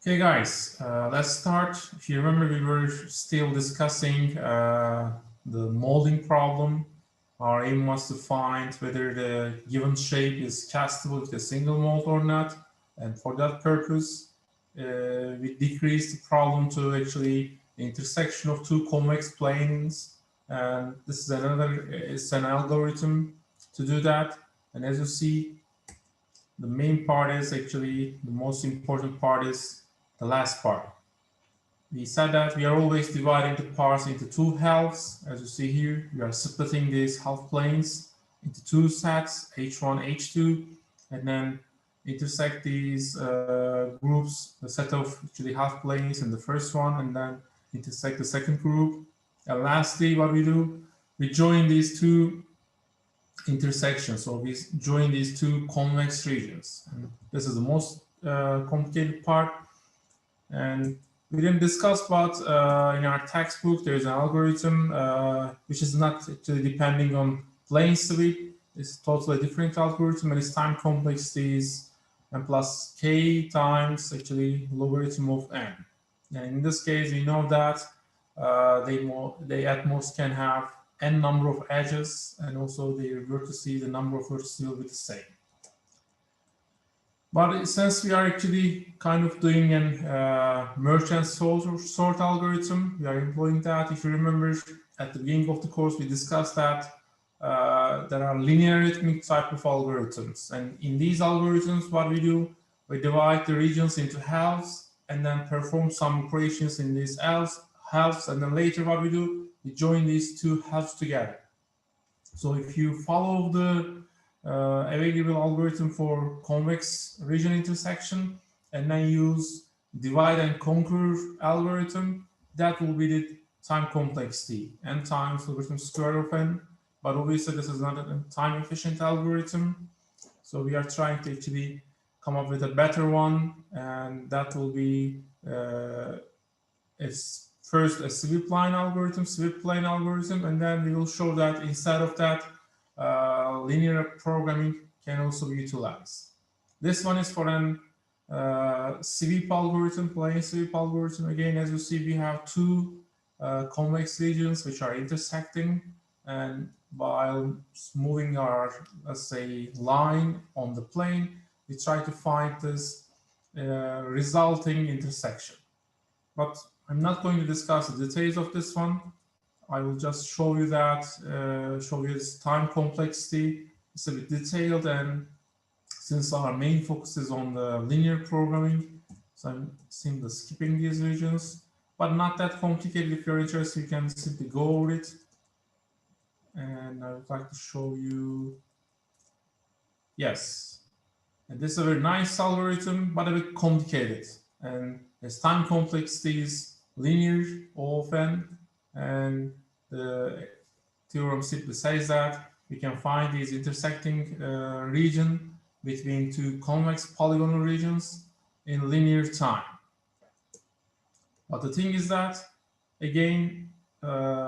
Okay, guys, let's start. If you remember, we were still discussing the molding problem. Our aim was to find whether the given shape is castable with a single mold or not. And for that purpose, we decreased the problem to actually the intersection of two convex planes. And this is it's an algorithm to do that. And as you see, the main part is actually the most important part is the last part. We said that we are always dividing the parts into two halves. As you see here, we are splitting these half planes into two sets, H1, H2, and then intersect these groups, the set of actually half planes in the first one, and then intersect the second group. And lastly, what we do, we join these two intersections. So we join these two convex regions. And this is the most complicated part. And we didn't discuss, but in our textbook, there is an algorithm which is not actually depending on plane sweep. It's totally different algorithm, and its time complexity is n plus k times actually logarithm of n. And in this case, we know that they at most can have n number of edges, and also the vertices, the number of vertices will be the same. But since we are actually kind of doing a merge and sort algorithm, we are employing that. If you remember, at the beginning of the course, we discussed that there are linear arithmetic type of algorithms. And in these algorithms, what we do, we divide the regions into halves and then perform some operations in these halves. And then later what we do, we join these two halves together. So if you follow the available algorithm for convex region intersection and then use divide and conquer algorithm, that will be the time complexity, n times logarithm square of n. But obviously this is not a time efficient algorithm. So we are trying to actually come up with a better one, and that will be it's first a sweep plane algorithm, and then we will show that instead of that, linear programming can also be utilized. This one is for an sweep algorithm, plane sweep algorithm. Again, as you see, we have two convex regions which are intersecting, and while moving our, let's say, line on the plane, we try to find this resulting intersection. But I'm not going to discuss the details of this one. I will just show you that, show you its time complexity. It's a bit detailed, and since our main focus is on the linear programming, so I'm simply skipping these regions, but not that complicated. If you're interested, you can simply go over it. And I would like to show you, yes, and this is a very nice algorithm, but a bit complicated. And its time complexity is linear O of n, and the theorem simply says that we can find these intersecting region between two convex polygonal regions in linear time. But the thing is that, again,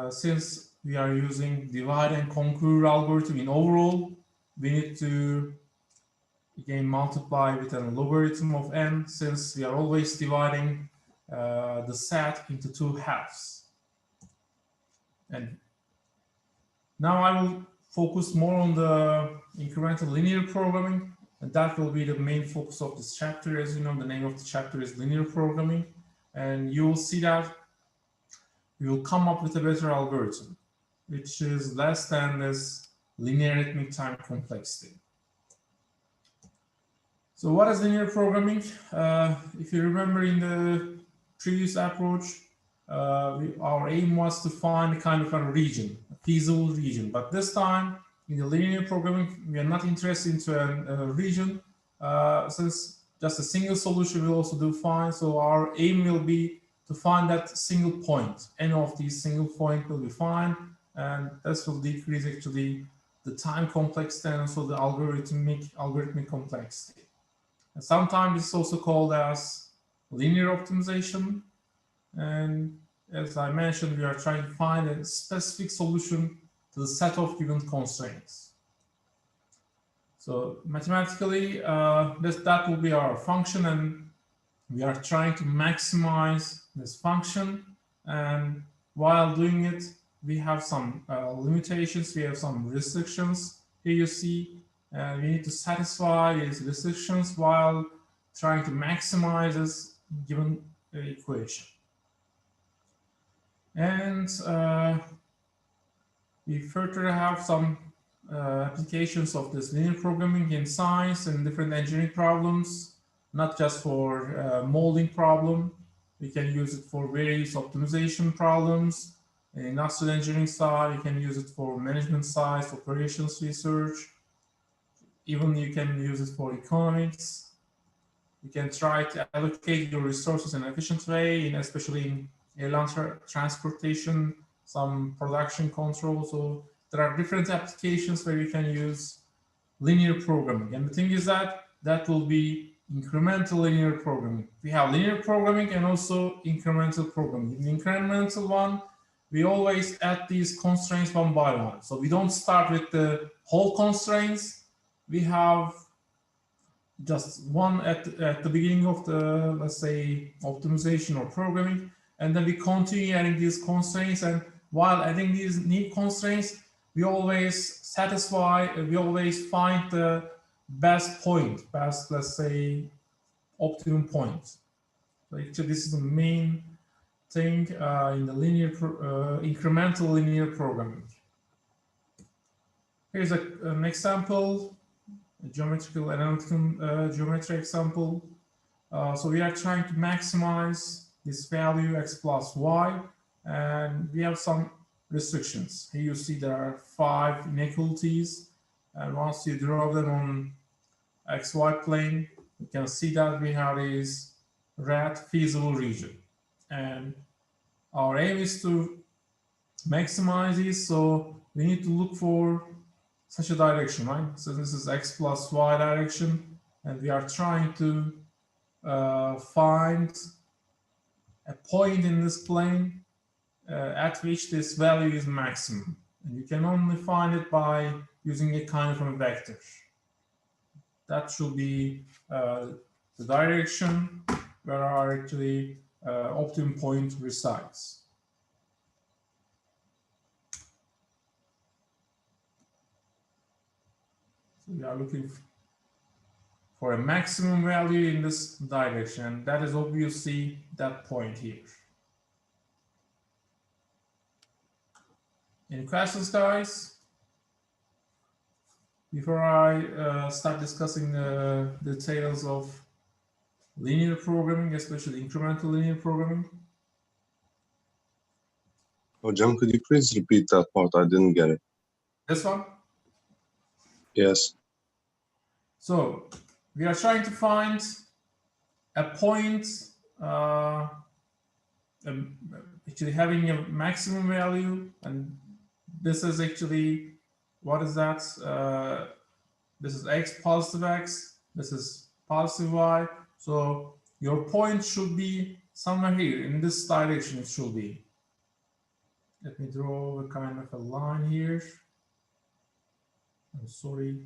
since we are using divide and conquer algorithm in overall, we need to again multiply with a logarithm of n, since we are always dividing the set into two halves. And now I will focus more on the incremental linear programming, and that will be the main focus of this chapter. As you know, the name of the chapter is linear programming, and you will see that we will come up with a better algorithm, which is less than this linear arithmetic time complexity. So what is linear programming? If you remember in the previous approach, our aim was to find a kind of a region, a feasible region. But this time, in the linear programming, we are not interested into a region, since just a single solution will also do fine. So our aim will be to find that single point. Any of these single points will be fine, and this will decrease actually the time complexity and also the algorithmic complexity. And sometimes it's also called as linear optimization. And as I mentioned, we are trying to find a specific solution to the set of given constraints. So mathematically, that will be our function, and we are trying to maximize this function, and while doing it, we have some limitations, we have some restrictions. Here you see we need to satisfy these restrictions while trying to maximize this given equation. And we further have some applications of this linear programming in science and different engineering problems, not just for molding problem. We can use it for various optimization problems. In industrial engineering side, you can use it for management side, for operations research. Even you can use it for economics. You can try to allocate your resources in an efficient way, and especially in airline transportation, some production control. So there are different applications where you can use linear programming. And the thing is that that will be incremental linear programming. We have linear programming and also incremental programming. In the incremental one, we always add these constraints one by one. So we don't start with the whole constraints. We have just one at the beginning of the, let's say, optimization or programming, and then we continue adding these constraints. And while adding these new constraints, we always we always find the best point, let's say, optimum point. So actually, this is the main thing in the linear, incremental linear programming. Here's an example, a geometrical analytical geometry example. So we are trying to maximize this value x plus y, and we have some restrictions. Here you see there are 5 inequalities, and once you draw them on xy plane, you can see that we have this red feasible region, and our aim is to maximize this. So we need to look for such a direction, right? So this is x plus y direction, and we are trying to find a point in this plane at which this value is maximum. And you can only find it by using a kind of a vector. That should be the direction where our actually optimum point resides. So we are looking for a maximum value in this direction, and that is obviously that point here. Any questions, guys? Before I start discussing the details of linear programming, especially incremental linear programming. Hocam, could you please repeat that part? I didn't get it. This one? Yes. So we are trying to find a point actually having a maximum value, and this is actually, what is that? This is x positive x, this is positive y. So your point should be somewhere here in this direction. It should be. Let me draw a kind of a line here. I'm sorry.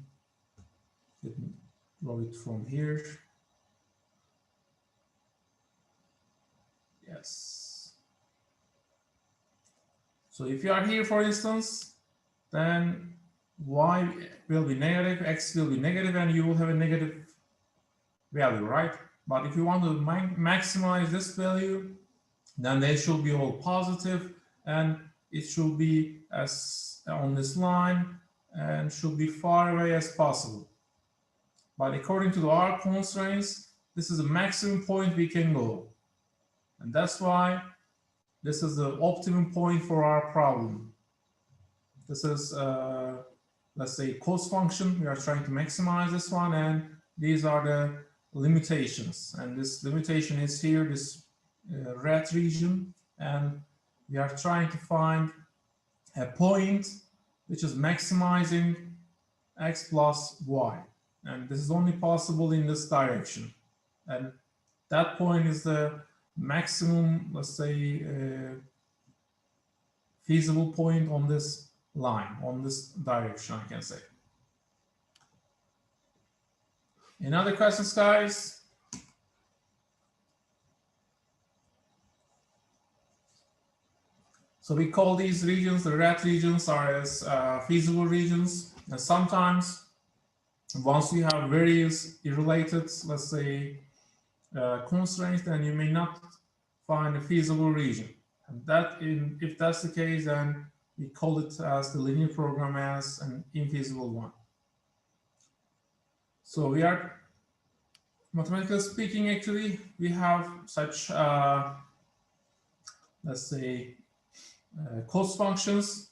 Let me draw it from here. Yes. So if you are here, for instance, then y will be negative, x will be negative, and you will have a negative value, right? But if you want to maximize this value, then they should be all positive, and it should be as on this line and should be far away as possible. But according to our constraints, this is the maximum point we can go. And that's why this is the optimum point for our problem. This is, let's say, cost function. We are trying to maximize this one, and these are the limitations. And this limitation is here, this red region, and we are trying to find a point which is maximizing x plus y. And this is only possible in this direction. And that point is the maximum, let's say, feasible point on this line, on this direction, I can say. Any other questions, guys? So we call these regions, the red regions, are as feasible regions. And sometimes, once you have various irrelated, let's say, constraints, then you may not find a feasible region. And if that's the case, then we call it as the linear program as an infeasible one. So we are, mathematically speaking, actually, we have such, let's say, cost functions.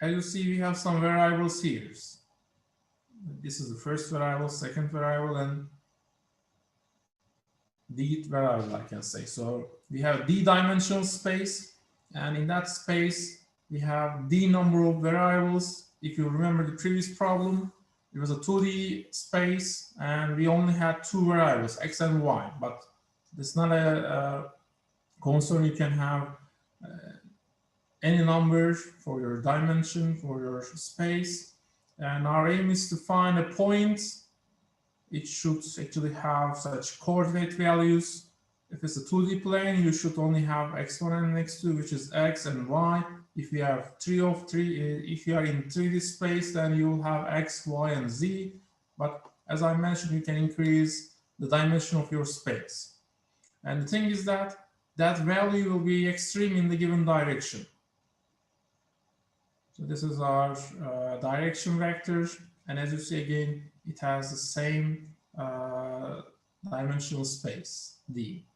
As you see, we have some variables here. This is the first variable, second variable, and d variable, I can say. So we have d-dimensional space, and in that space, we have d number of variables. If you remember the previous problem, it was a 2D space, and we only had two variables, x and y. But it's not a concern. You can have any number for your dimension, for your space. And our aim is to find a point. It should actually have such coordinate values. If it's a 2D plane, you should only have x1 and x2, which is x and y. If you have if you are in 3D space, then you will have x, y, and z. But as I mentioned, you can increase the dimension of your space. And the thing is that that value will be extreme in the given direction. So this is our direction vector. And as you see again, it has the same dimensional space, d.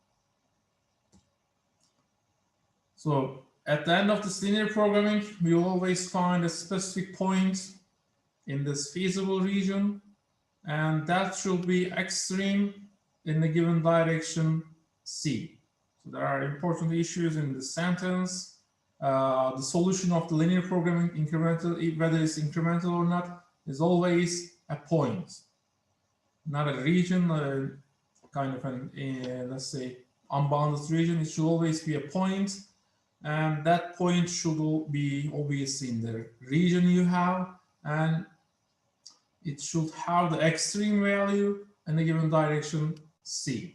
So at the end of this linear programming, we will always find a specific point in this feasible region, and that should be extreme in the given direction C. So there are important issues in this sentence. The solution of the linear programming incremental, whether it's incremental or not, is always a point, not a region, kind of an, let's say, unbounded region. It should always be a point, and that point should be obviously in the region you have, and it should have the extreme value in the given direction C.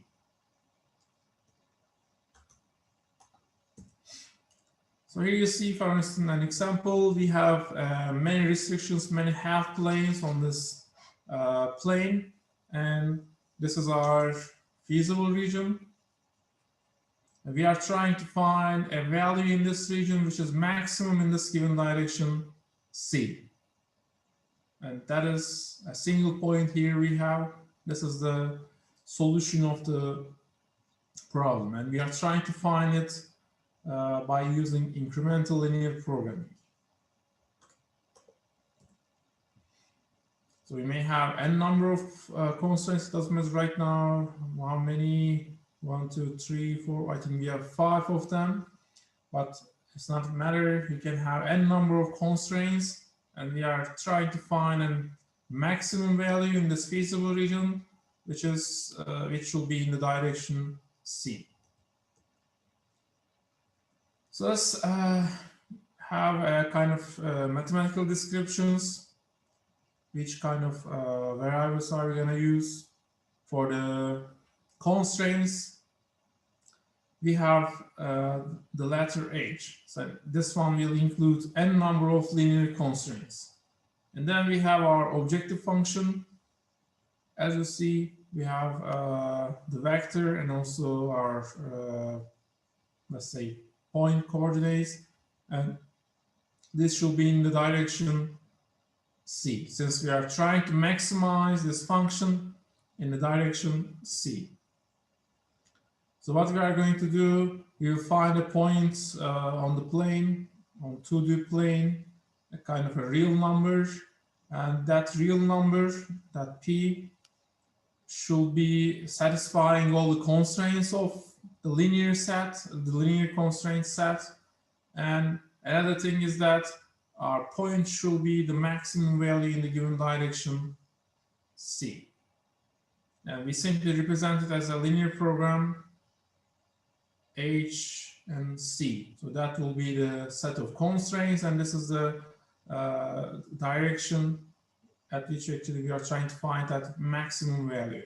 So here you see, for instance, an example. We have many restrictions, many half planes on this plane, and this is our feasible region. And we are trying to find a value in this region which is maximum in this given direction C. And that is a single point here we have. This is the solution of the problem, and we are trying to find it by using incremental linear programming. So we may have n number of constraints. It doesn't matter right now how many, 1, 2, 3, 4, I think we have 5 of them, but it's not a matter. You can have n number of constraints, and we are trying to find a maximum value in this feasible region, which will be in the direction C. So let's have a kind of mathematical descriptions. Which kind of variables are we going to use? For the constraints, we have the letter H. So this one will include n number of linear constraints. And then we have our objective function. As you see, we have the vector and also our, let's say, point coordinates, and this should be in the direction C, since we are trying to maximize this function in the direction C. So what we are going to do, we will find a point on the plane, on 2D plane, a kind of a real number, and that real number, that P, should be satisfying all the constraints of the linear set, the linear constraint set. And another thing is that our point should be the maximum value in the given direction C. And we simply represent it as a linear program H and C. So that will be the set of constraints, and this is the direction at which actually we are trying to find that maximum value.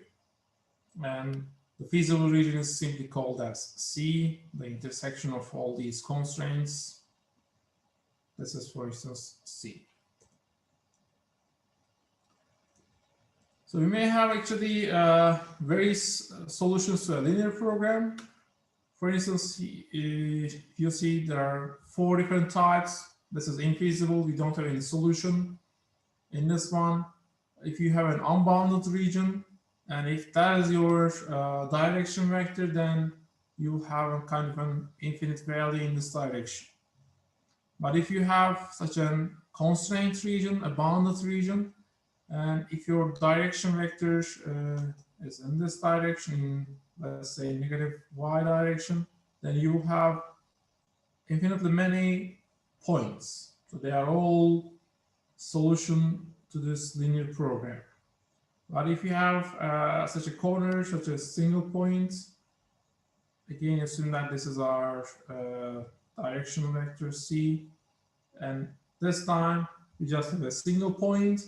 And The feasible region is simply called as C, the intersection of all these constraints. This is, for instance, C. So we may have actually various solutions to a linear program. For instance, if you see there are 4 different types. This is infeasible. We don't have any solution in this one. If you have an unbounded region, and if that is your direction vector, then you will have a kind of an infinite value in this direction. But if you have such a constraint region, a bounded region, and if your direction vector is in this direction, in, let's say, negative y direction, then you will have infinitely many points. So they are all solution to this linear program. But if you have such a corner, such a single point, again, assume that this is our direction vector C, and this time we just have a single point,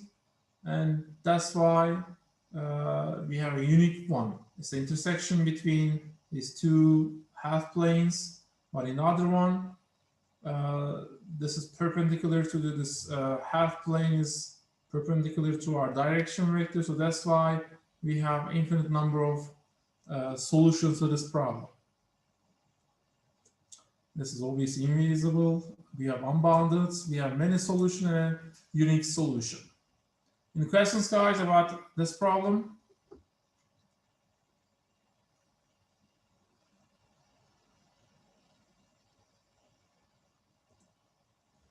and that's why we have a unique one. It's the intersection between these 2 half planes, but in other one, this is perpendicular to this half plane is perpendicular to our direction vector, so that's why we have infinite number of solutions to this problem. This is obviously invisible. We have unbounded, we have many solutions and a unique solution. Any questions, guys, about this problem?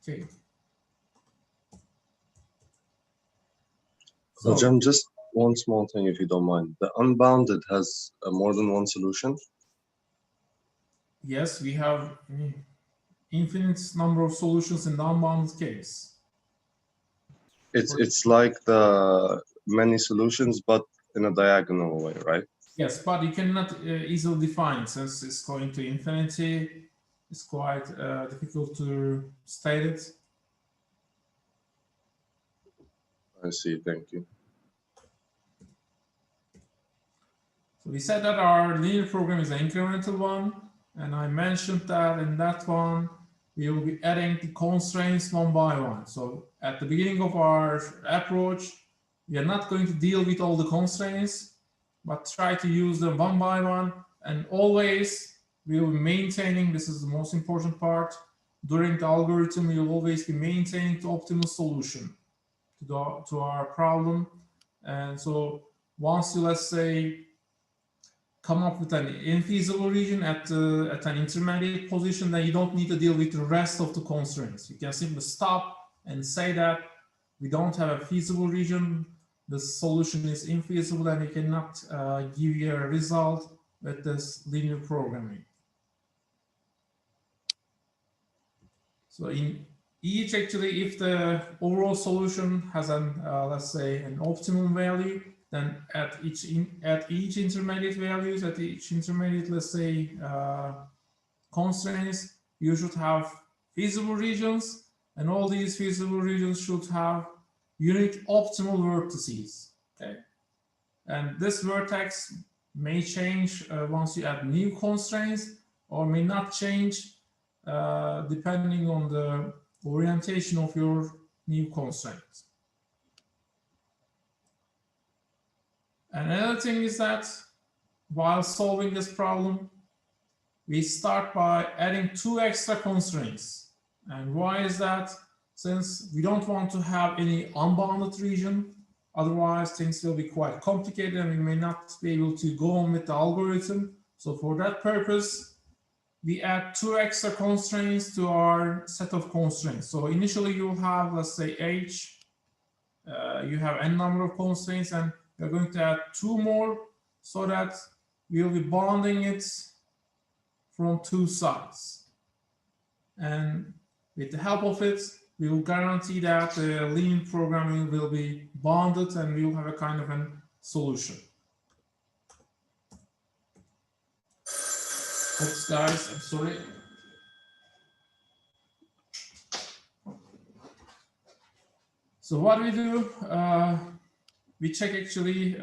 Okay. So, Jem, just one small thing, if you don't mind. The unbounded has more than one solution? Yes, we have infinite number of solutions in the unbounded case. It's like the many solutions, but in a diagonal way, right? Yes, but you cannot easily define since it's going to infinity. It's quite difficult to state it. I see, thank you. So we said that our linear program is an incremental one, and I mentioned that in that one, we will be adding the constraints one by one. So at the beginning of our approach, we are not going to deal with all the constraints, but try to use them one by one, and always we will be maintaining, this is the most important part, during the algorithm, we will always be maintaining the optimal solution to our problem. And so once you, let's say, come up with an infeasible region at an intermediate position, then you don't need to deal with the rest of the constraints. You can simply stop and say that we don't have a feasible region, the solution is infeasible, and we cannot give you a result with this linear programming. So in each, actually, if the overall solution has an, let's say, an optimum value, then at each intermediate values, at each intermediate, let's say, constraints, you should have feasible regions, and all these feasible regions should have unique optimal vertices. Okay, and this vertex may change once you add new constraints, or may not change depending on the orientation of your new constraints. Another thing is that while solving this problem, we start by adding 2 extra constraints. And why is that? Since we don't want to have any unbounded region, otherwise things will be quite complicated and we may not be able to go on with the algorithm. So for that purpose, we add 2 extra constraints to our set of constraints. So initially you will have, let's say, H, you have n number of constraints, and we're going to add 2 more so that we'll be bounding it from 2 sides. And with the help of it, we will guarantee that the linear programming will be bounded and we will have a kind of a solution. Oops, guys, I'm sorry. So what we do, we check actually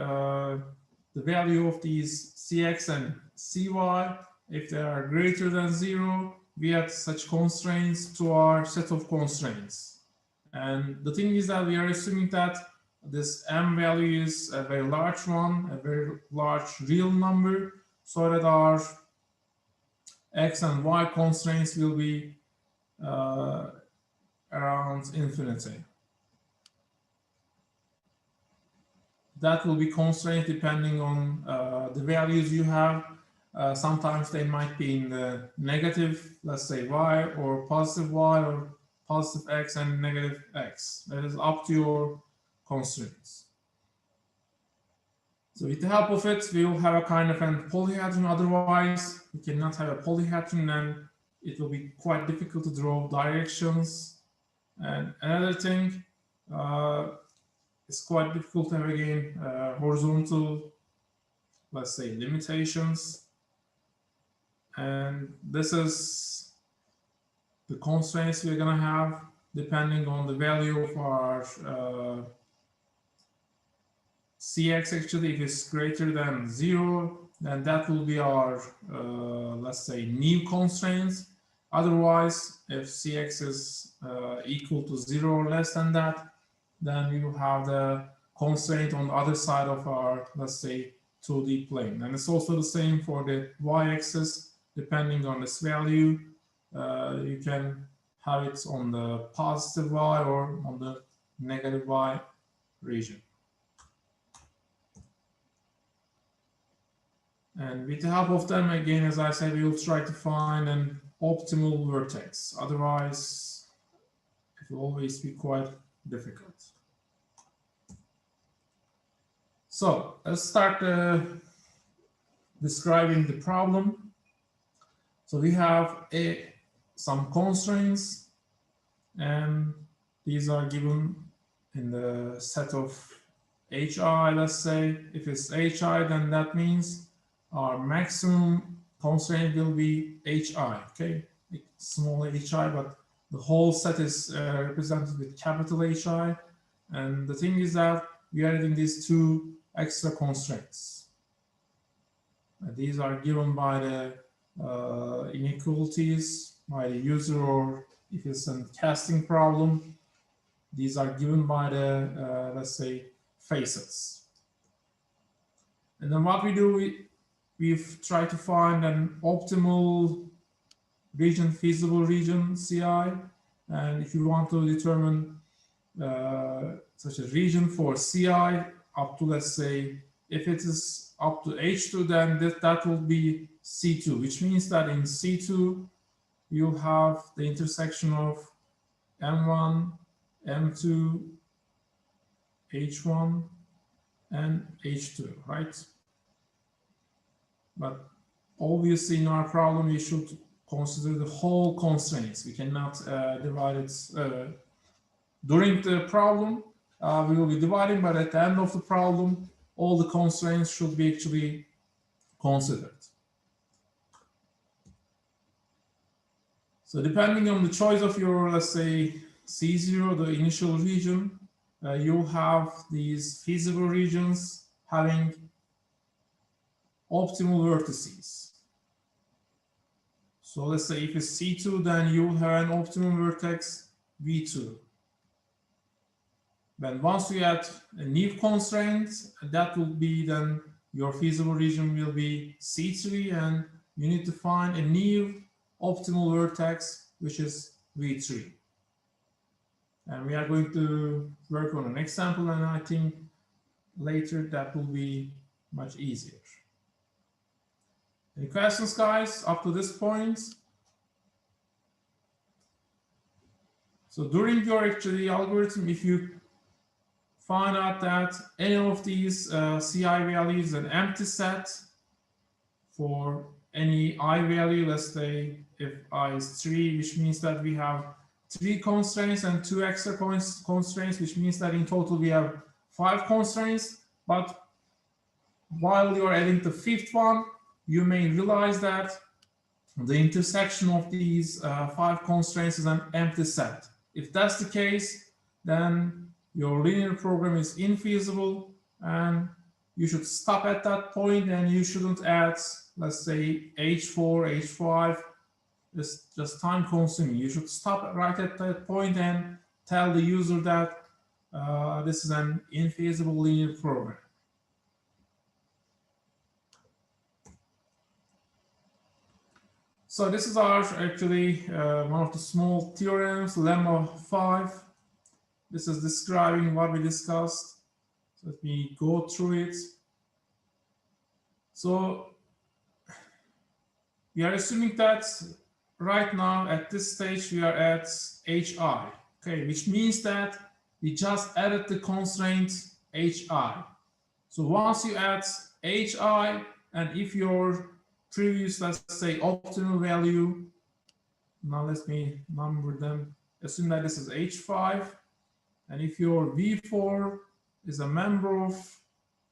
the value of these Cx and Cy, if they are greater than 0, we add such constraints to our set of constraints. And the thing is that we are assuming that this m value is a very large one, a very large real number, so that our x and y constraints will be around infinity. That will be constrained depending on the values you have. Sometimes they might be in the negative, let's say y, or positive y, or positive x and negative x. That is up to your constraints. So with the help of it, we will have a kind of a polyhedron. Otherwise, we cannot have a polyhedron, and it will be quite difficult to draw directions. And another thing, it's quite difficult to have, again, horizontal, let's say, limitations. And this is the constraints we're going to have depending on the value of our Cx. Actually, if it's greater than 0, then that will be our, let's say, new constraints. Otherwise, if Cx is equal to 0 or less than that, then we will have the constraint on the other side of our, let's say, 2D plane. And it's also the same for the y-axis. Depending on this value, you can have it on the positive y or on the negative y region. And with the help of them, again, as I said, we will try to find an optimal vertex. Otherwise, it will always be quite difficult. So let's start describing the problem. So we have some constraints, and these are given in the set of hi, let's say. If it's hi, then that means our maximum constraint will be hi, okay? Small hi, but the whole set is represented with capital Hi. And the thing is that we are adding these two extra constraints. These are given by the inequalities by the user, or if it's a casting problem, these are given by the, let's say, facets. And then what we do, we've tried to find an optimal region, feasible region, Ci. And if you want to determine such a region for Ci up to, let's say, if it is up to H2, then that will be C2, which means that in C2, you'll have the intersection of M1, M2, H1, and H2, right? But obviously in our problem, we should consider the whole constraints. We cannot divide it. During the problem, we will be dividing, but at the end of the problem, all the constraints should be actually considered. So depending on the choice of your, let's say, C0, the initial region, you'll have these feasible regions having optimal vertices. So let's say if it's C2, then you'll have an optimum vertex V2. Then once you add a new constraint, that will be then your feasible region will be C3, and you need to find a new optimal vertex, which is V3. And we are going to work on an example, and I think later that will be much easier. Any questions, guys, up to this point? So during your actually algorithm, if you find out that any of these Ci values an empty set for any I value, let's say if I is 3, which means that we have 3 constraints and 2 extra constraints, which means that in total we have 5 constraints. But while you are adding the 5th one, you may realize that the intersection of these 5 constraints is an empty set. If that's the case, then your linear program is infeasible, and you should stop at that point and you shouldn't add, let's say, H4, H5. It's just time consuming. You should stop right at that point and tell the user that this is an infeasible linear program. So this is our actually one of the small theorems, lemma 5. This is describing what we discussed. So let me go through it. So we are assuming that right now at this stage we are at HI, okay, which means that we just added the constraint HI. So once you add HI, and if your previous, let's say, optimal value, now let me number them, assume that this is H5, and if your V4 is a member of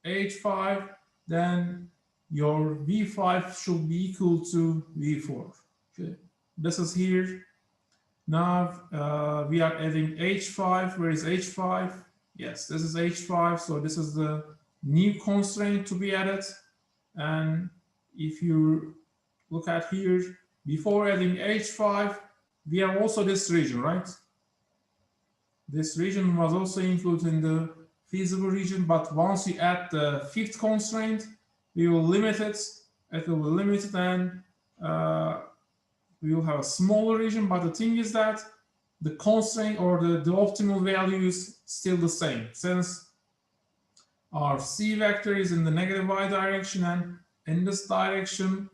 H5, then your V5 should be equal to V4. Okay. This is here. Now we are adding H5. Where is H5? Yes, this is H5. So this is the new constraint to be added. And if you look at here, before adding H5, we have also this region, right? This region was also included in the feasible region, but once you add the fifth constraint, we will limit it. It will be limited, and we will have a smaller region. But the thing is that the constraint or the optimal value is still the same, since our C vector is in the negative y direction, and in this direction,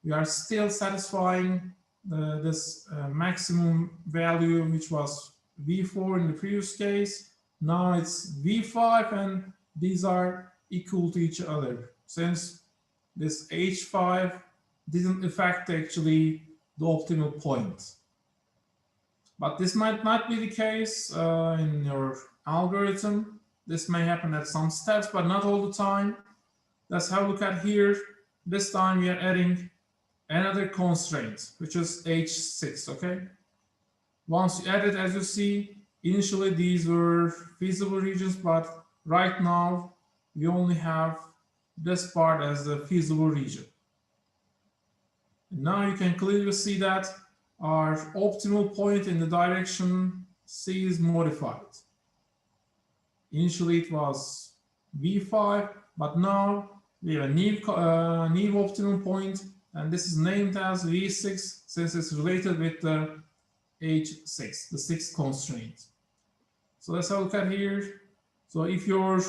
we are still satisfying this maximum value, which was V4 in the previous case. Now it's V5, and these are equal to each other, since this H5 didn't affect actually the optimal point. But this might not be the case in your algorithm. This may happen at some steps, but not all the time. Let's have a look at here. This time we are adding another constraint, which is H6, okay? Once you add it, as you see, initially these were feasible regions, but right now we only have this part as the feasible region. And now you can clearly see that our optimal point in the direction C is modified. Initially it was V5, but now we have a new optimal point, and this is named as V6 since it's related with the H6, the sixth constraint. So let's have a look at here. So if your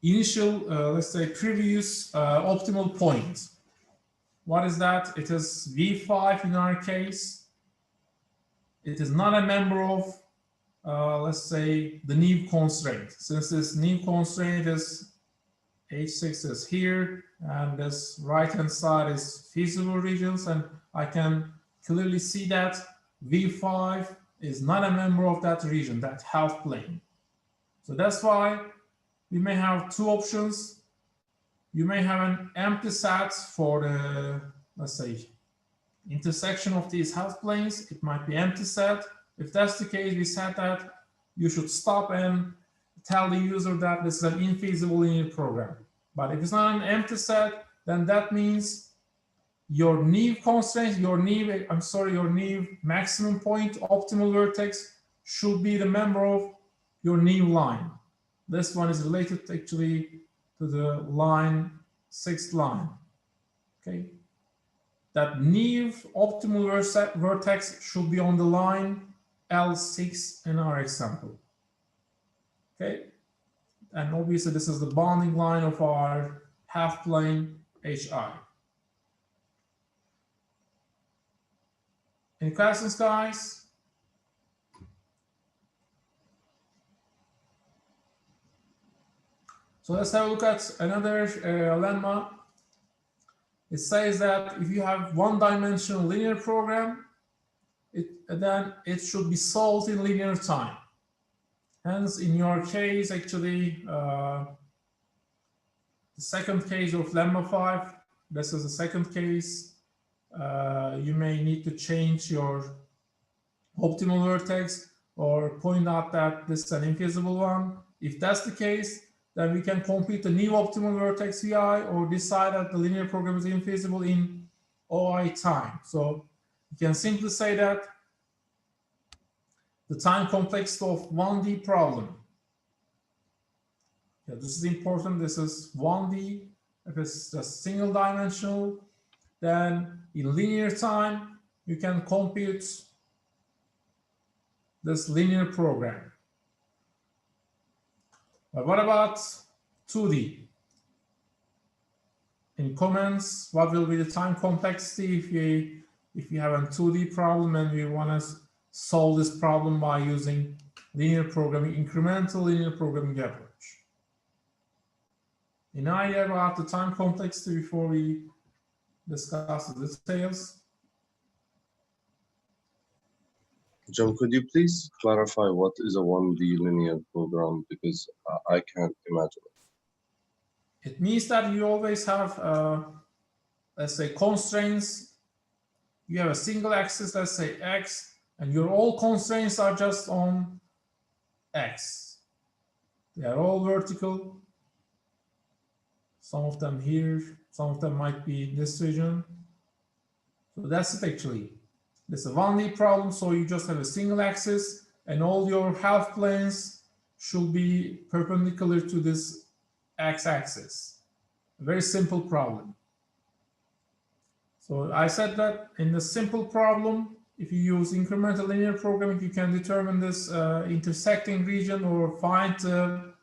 initial, let's say, previous optimal point, what is that? It is V5 in our case. It is not a member of, let's say, the new constraint. Since this new constraint is H6 is here, and this right-hand side is feasible regions, and I can clearly see that V5 is not a member of that region, that half plane. So that's why we may have two options. You may have an empty set for the, let's say, intersection of these half planes. It might be empty set. If that's the case, we said that you should stop and tell the user that this is an infeasible linear program. But if it's not an empty set, then that means your naive constraint, your naive maximum point, optimal vertex should be the member of your naive line. This one is related actually to the line, sixth line. Okay, that naive optimal vertex should be on the line L6 in our example. Okay, and obviously this is the bounding line of our half plane HI. Any questions, guys? So let's have a look at another lemma. It says that if you have one-dimensional linear program, then it should be solved in linear time. Hence, in your case, actually, the second case of lemma 5, this is the second case. You may need to change your optimal vertex or point out that this is an infeasible one. If that's the case, then we can compute the new optimal vertex VI or decide that the linear program is infeasible in OI time. So you can simply say that the time complexity of 1D problem. Yeah, this is important. This is 1D. If it's just single dimensional, then in linear time, you can compute this linear program. But what about 2D? In comments, what will be the time complexity if you have a 2D problem and we want to solve this problem by using linear programming, incremental linear programming approach? An idea about the time complexity before we discuss the details? John, could you please clarify what is a 1D linear program, because I can't imagine it. It means that you always have, let's say, constraints. You have a single axis, let's say x, and your all constraints are just on x. They are all vertical. Some of them here, some of them might be in this region. So that's it actually. It's a 1D problem, so you just have a single axis and all your half planes should be perpendicular to this x-axis. A very simple problem. So I said that in the simple problem, if you use incremental linear programming, you can determine this intersecting region or find the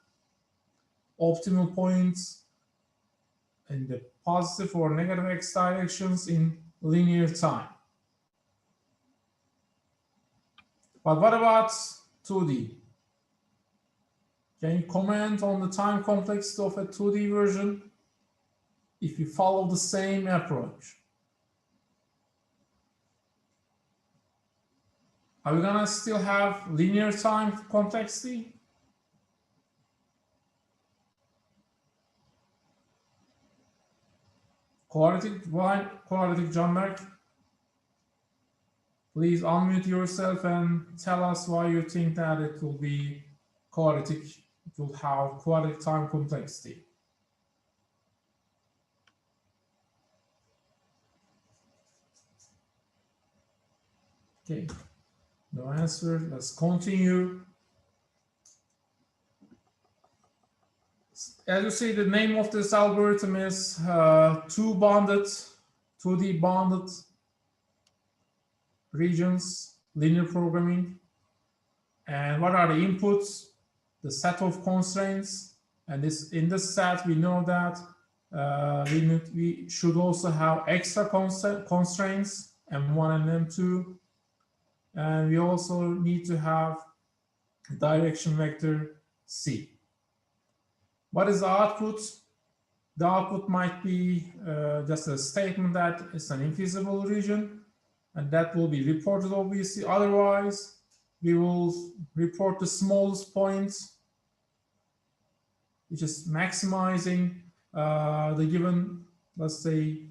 optimal points in the positive or negative x directions in linear time. But what about 2D? Can you comment on the time complexity of a 2D version if you follow the same approach? Are we gonna still have linear time complexity? Quadratic, why quadratic, John Mark? Please unmute yourself and tell us why you think that it will be quadratic, it will have quadratic time complexity. Okay, no answer. Let's continue. As you see, the name of this algorithm is 2D bounded regions, linear programming. And what are the inputs? The set of constraints. And in this set, we know that we should also have extra constraints, M1 and M2. And we also need to have direction vector C. What is the output? The output might be just a statement that it's an infeasible region, and that will be reported obviously. Otherwise, we will report the smallest point, which is maximizing the given, let's say,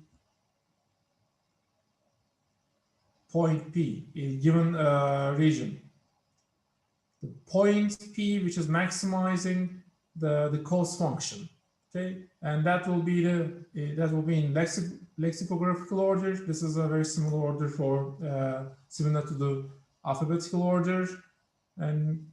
point P in given region. The point P, which is maximizing the cost function. Okay, and that will be in lexicographical order. This is a very similar order for similar to the alphabetical order, and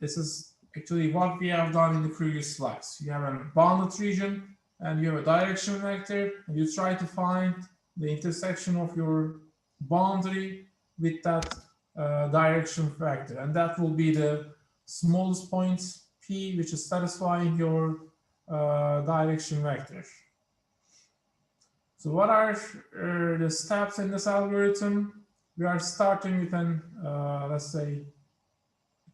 this is actually what we have done in the previous slides. You have a bounded region and you have a direction vector, and you try to find the intersection of your boundary with that direction vector, and that will be the smallest point P, which is satisfying your direction vector. So what are the steps in this algorithm? We are starting with an, let's say,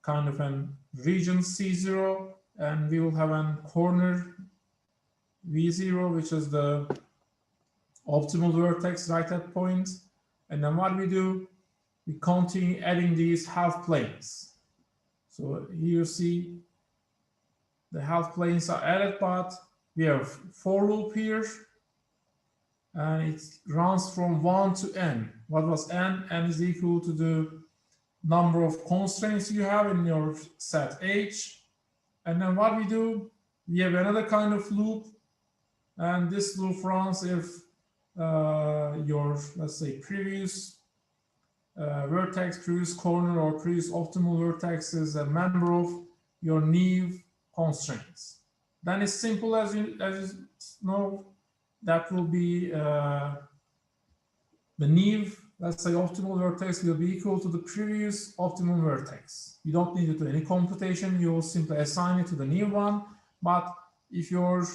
kind of an region C0, and we will have a corner V0, which is the optimal vertex right at point. And then what we do, we continue adding these half planes. So here you see the half planes are added, but we have for loop here, and it runs from 1 to n. What was n? N is equal to the number of constraints you have in your set H. And then what we do, we have another kind of loop, and this loop runs if your, let's say, previous vertex, previous corner, or previous optimal vertex is a member of your Neve constraints. Then it's simple as you know, that will be the Neve, let's say, optimal vertex will be equal to the previous optimal vertex. You don't need to do any computation. You will simply assign it to the new one. But if your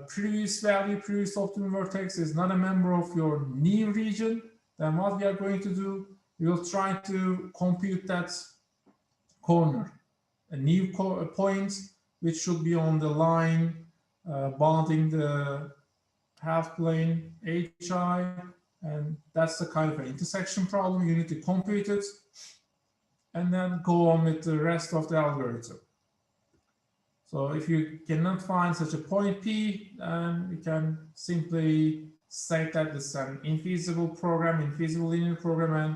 previous value, previous optimal vertex is not a member of your new region, then what we are going to do, we will try to compute that corner, a new point, which should be on the line bounding the half plane HI, and that's the kind of an intersection problem. You need to compute it and then go on with the rest of the algorithm. So if you cannot find such a point P, then you can simply state that it's an infeasible program, infeasible linear program, and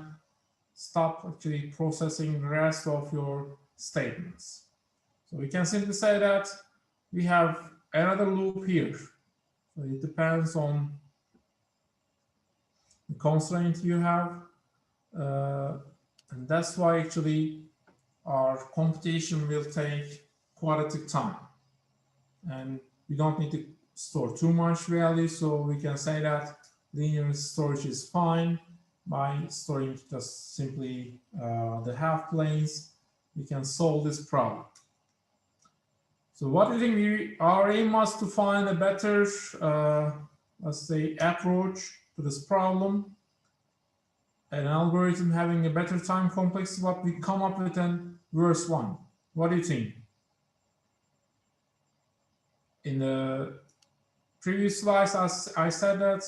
stop actually processing the rest of your statements. So we can simply say that we have another loop here. So it depends on the constraint you have. And that's why actually our computation will take quadratic time. And we don't need to store too much value, so we can say that linear storage is fine by storing just simply the half planes. We can solve this problem. So what do you think? Our aim was to find a better, let's say, approach to this problem, an algorithm having a better time complexity. What we come up with in verse 1. What do you think? In the previous slides, I said that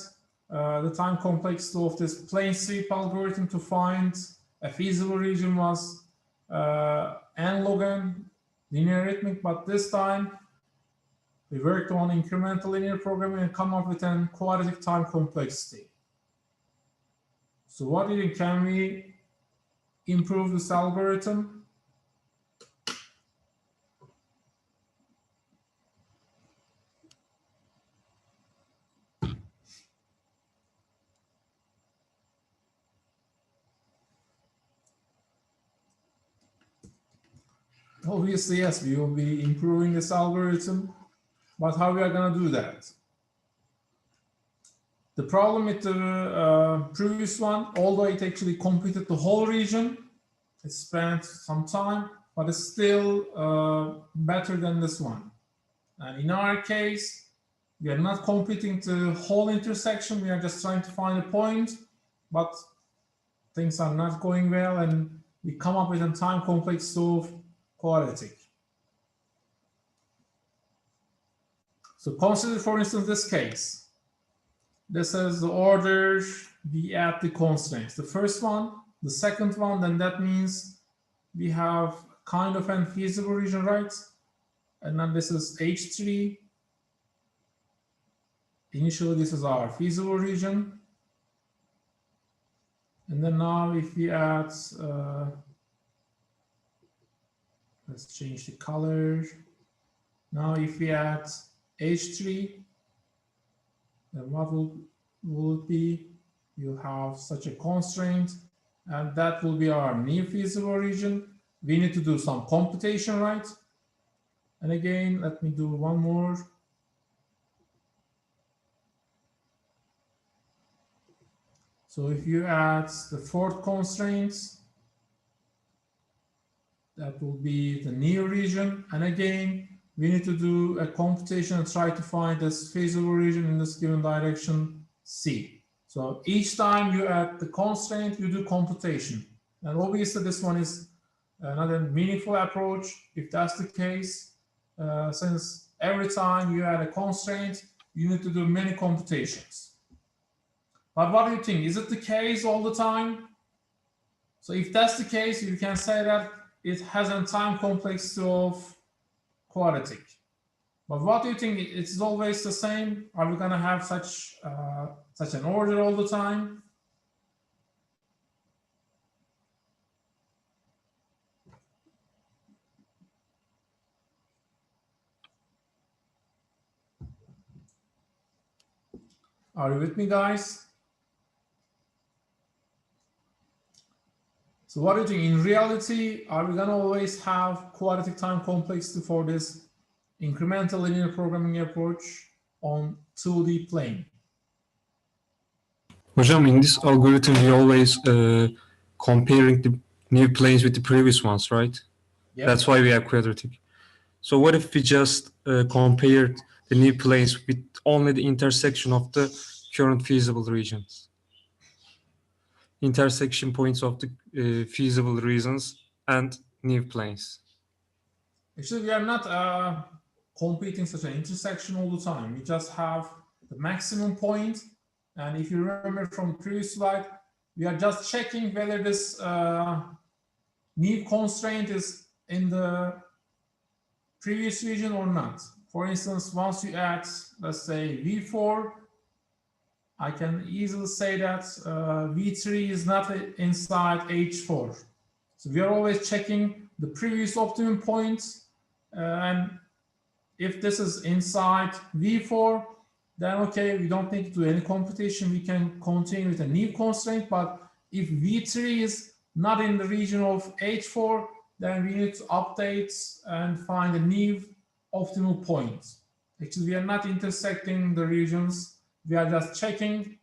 the time complexity of this plane sweep algorithm to find a feasible region was n log n linear arithmetic, but this time we worked on incremental linear programming and come up with a quadratic time complexity. So what do you think? Can we improve this algorithm? Obviously, yes, we will be improving this algorithm, but how we are going to do that? The problem with the previous one, although it actually computed the whole region, it spent some time, but it's still better than this one. And in our case, we are not computing the whole intersection. We are just trying to find a point, but things are not going well, and we come up with a time complexity of quadratic. So consider, for instance, this case. This is the order we add the constraints. The first one, the second one, then that means we have kind of an feasible region, right? And then this is H3. Initially, this is our feasible region. And then now if we add, let's change the color. Now if we add H3, then what will it be? You have such a constraint, and that will be our new feasible region. We need to do some computation, right? And again, let me do one more. So if you add the fourth constraint, that will be the new region. And again, we need to do a computation and try to find this feasible region in this given direction, C. So each time you add the constraint, you do computation. And obviously this one is not a meaningful approach if that's the case, since every time you add a constraint, you need to do many computations. But what do you think? Is it the case all the time? So if that's the case, you can say that it has a time complexity of quadratic. But what do you think? It's always the same? Are we going to have such an order all the time? Are you with me, guys? So what do you think? In reality, are we going to always have quadratic time complexity for this incremental linear programming approach on 2D plane? Hocam, in this algorithm, we always comparing the new planes with the previous ones, right? Yep. That's why we have quadratic. So what if we just compared the new planes with only the intersection of the current feasible regions? Intersection points of the feasible regions and new planes. Actually, we are not computing such an intersection all the time. We just have the maximum point. And if you remember from the previous slide, we are just checking whether this new constraint is in the previous region or not. For instance, once you add, let's say, V4, I can easily say that V3 is not inside H4. So we are always checking the previous optimum points. And if this is inside V4, then okay, we don't need to do any computation. We can continue with a new constraint. But if V3 is not in the region of H4, then we need to update and find a new optimal point. Actually, we are not intersecting the regions. We are just checking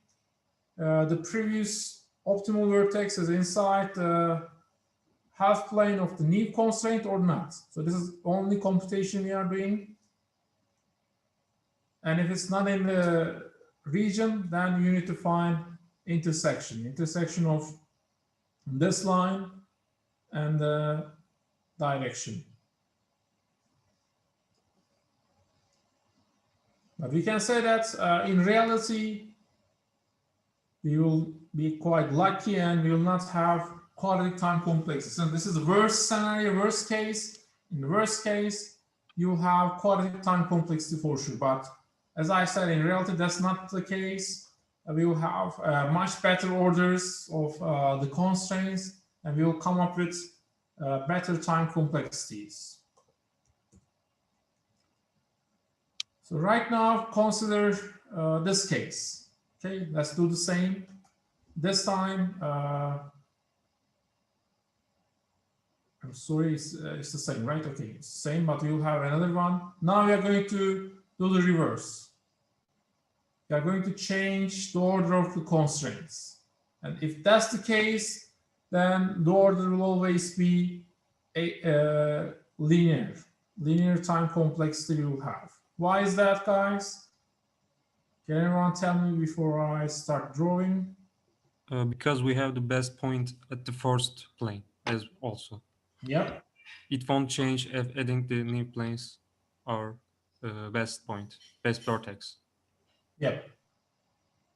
the previous optimal vertex is inside the half plane of the new constraint or not. So this is only computation we are doing. And if it's not in the region, then you need to find intersection of this line and the direction. But we can say that in reality, we will be quite lucky and we will not have quadratic time complexity. And this is the worst scenario, worst case. In the worst case, you have quadratic time complexity for sure. But as I said, in reality, that's not the case. We will have much better orders of the constraints, and we will come up with better time complexities. So right now, consider this case. Okay, let's do the same. This time, I'm sorry, it's the same, right? Okay, it's the same, but we'll have another one. Now we are going to do the reverse. We are going to change the order of the constraints. And if that's the case, then the order will always be a linear time complexity we will have. Why is that, guys? Can anyone tell me before I start drawing? Because we have the best point at the first plane as also. Yep. It won't change if adding the new planes or best point, best vertex. Yep.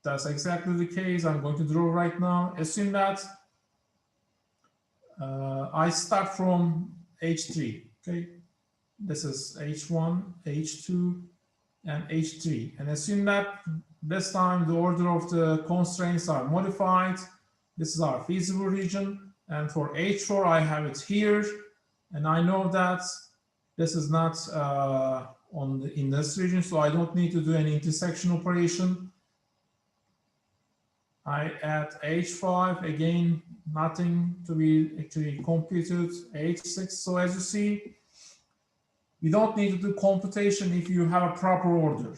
That's exactly the case. I'm going to draw right now. Assume that I start from H3. Okay. This is H1, H2, and H3. And assume that this time the order of the constraints are modified. This is our feasible region. And for H4, I have it here. And I know that this is not in this region, so I don't need to do any intersection operation. I add H5, again, nothing to be actually computed, H6. So as you see, you don't need to do computation if you have a proper order.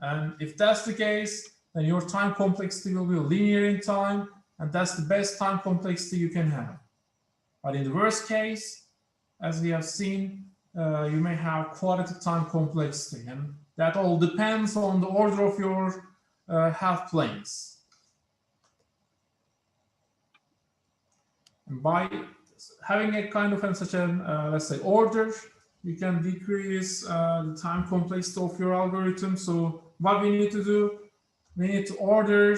And if that's the case, then your time complexity will be linear in time, and that's the best time complexity you can have. But in the worst case, as we have seen, you may have quadratic time complexity, and that all depends on the order of your half planes. And by having a kind of such an, let's say, order, you can decrease the time complexity of your algorithm. So what we need to do, we need to order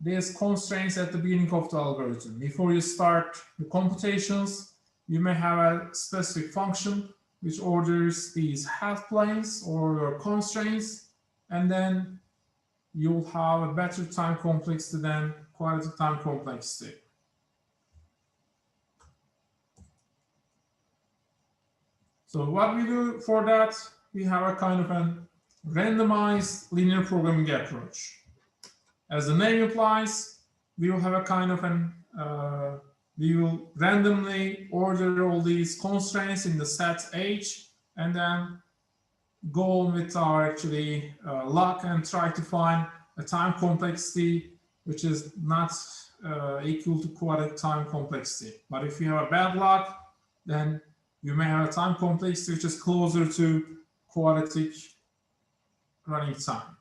these constraints at the beginning of the algorithm. Before you start the computations, you may have a specific function which orders these half planes or your constraints, and then you'll have a better time complexity than quadratic time complexity. So what we do for that, we have a kind of an randomized linear programming approach. As the name implies, we will have a kind of an, we will randomly order all these constraints in the set H and then go on with our actually luck and try to find a time complexity which is not equal to quadratic time complexity. But if you have a bad luck, then you may have a time complexity which is closer to quadratic running time.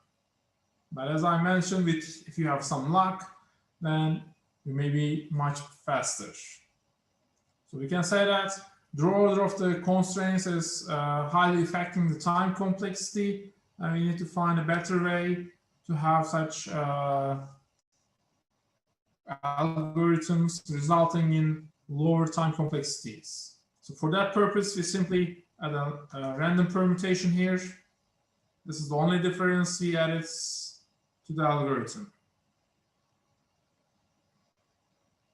But as I mentioned, if you have some luck, then you may be much faster. So we can say that the order of the constraints is highly affecting the time complexity, and we need to find a better way to have such algorithms resulting in lower time complexities. So for that purpose, we simply add a random permutation here. This is the only difference we added to the algorithm.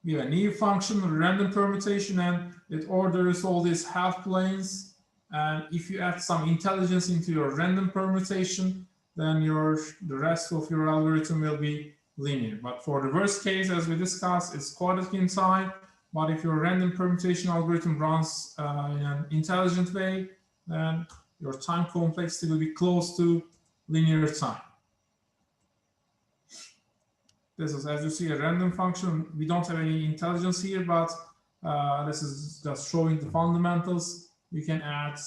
We have a new function, random permutation, and it orders all these half planes. And if you add some intelligence into your random permutation, then the rest of your algorithm will be linear. But for the worst case, as we discussed, it's quadratic in time. But if your random permutation algorithm runs in an intelligent way, then your time complexity will be close to linear time. This is, as you see, a random function. We don't have any intelligence here, but this is just showing the fundamentals. You can add,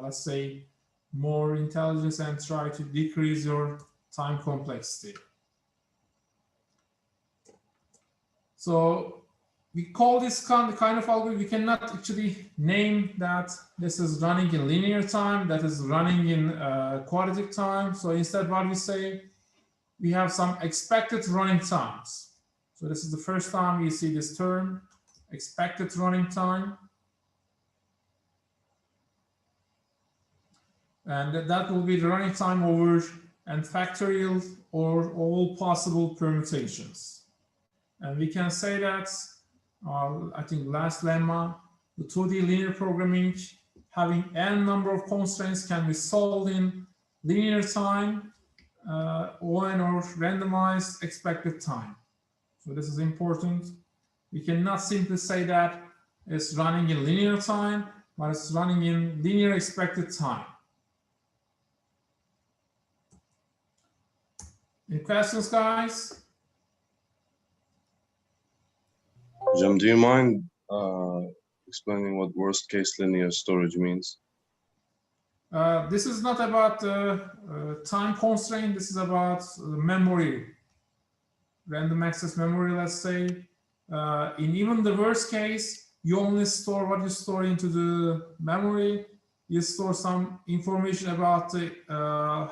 let's say, more intelligence and try to decrease your time complexity. So we call this kind of algorithm. We cannot actually name that this is running in linear time, that is running in quadratic time. So instead, what we say, we have some expected running times. So this is the first time you see this term, expected running time. And that will be the running time over n factorial or all possible permutations. And we can say that, I think last lemma, the 2D linear programming having n number of constraints can be solved in linear time, ON or randomized expected time. So this is important. We cannot simply say that it's running in linear time, but it's running in linear expected time. Any questions, guys? Jim, do you mind explaining what worst case linear storage means? This is not about time constraint. This is about memory, random access memory, let's say. In even the worst case, you only store what you store into the memory. You store some information about the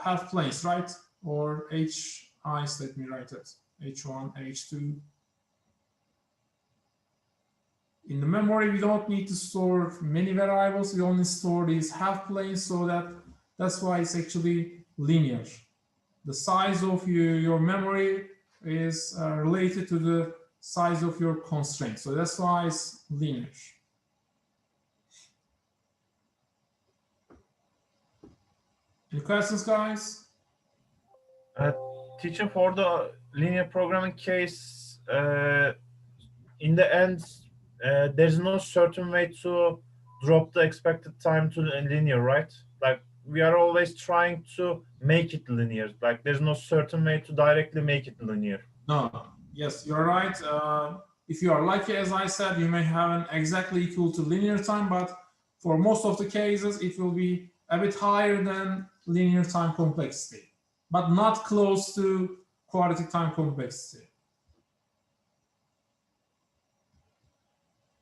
half planes, right? Or HIs, let me write it, H1, H2. In the memory, we don't need to store many variables. We only store these half planes, so that's why it's actually linear. The size of your memory is related to the size of your constraint. So that's why it's linear. Any questions, guys? Teacher, for the linear programming case, in the end, there's no certain way to drop the expected time to linear, right? Like we are always trying to make it linear. Like there's no certain way to directly make it linear. No, yes, you're right. If you are lucky, as I said, you may have an exactly equal to linear time, but for most of the cases, it will be a bit higher than linear time complexity, but not close to quadratic time complexity.